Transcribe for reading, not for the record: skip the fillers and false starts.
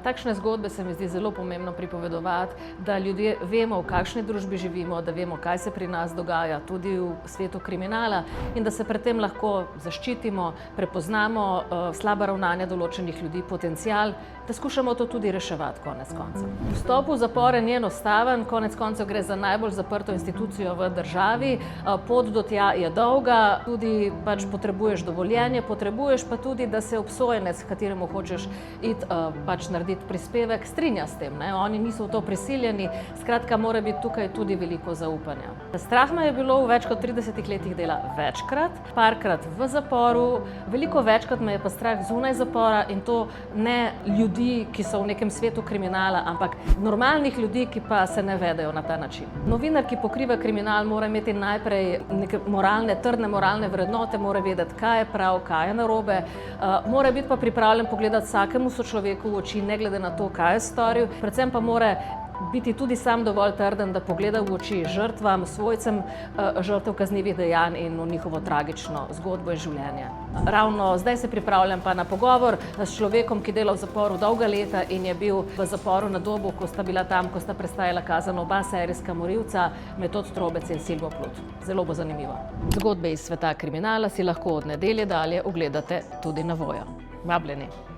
Takšne zgodbe se mi zdi zelo pomembno pripovedovati, da ljudje vemo, v kakšni družbi živimo, da vemo, kaj se pri nas dogaja, tudi v svetu kriminala, in da se pred tem lahko zaščitimo, prepoznamo slaba ravnanja določenih ljudi, potencial, da skušamo to tudi reševati konec koncev. Vstop v zapore ni enostaven, konec koncev gre za najbolj zaprto institucijo v državi, pot do tja je dolga, tudi potrebuješ dovoljenje, potrebuješ pa tudi, da se obsojenec, kateremu hočeš iti narediti prispevek, strinja s tem. Oni niso v to prisiljeni, skratka mora biti tukaj tudi veliko zaupanja. Strah me je bilo v več kot 30 letih dela večkrat, parkrat v zaporu, veliko večkrat me je pa strah zunaj zapora, in to ne ljudi, ki so v nekem svetu kriminala, ampak normalnih ljudi, ki pa se ne vedejo na ta način. Novinar, ki pokriva kriminal, mora imeti najprej neke trdne moralne vrednote, mora vedeti, kaj je prav, kaj je narobe, mora biti pa pripravljen pogledati vsakemu sočloveku v oči, ne glede na to, kaj je storil, predvsem pa mora biti tudi sam dovolj trden, da pogleda v oči žrtvam, svojcem žrtev kaznivih dejanj in v njihovo tragično zgodbo in življenje. Ravno zdaj se pripravljam pa na pogovor s človekom, ki dela v zaporu dolga leta in je bil v zaporu na Dobu, ko sta bila tam, ko sta prestajala kazen oba serijska morilca, Metod Trobec in Silvo Plut. Zelo bo zanimivo. Zgodbe iz sveta kriminala si lahko od nedelje dalje ogledate tudi na Voyo. Vabljeni!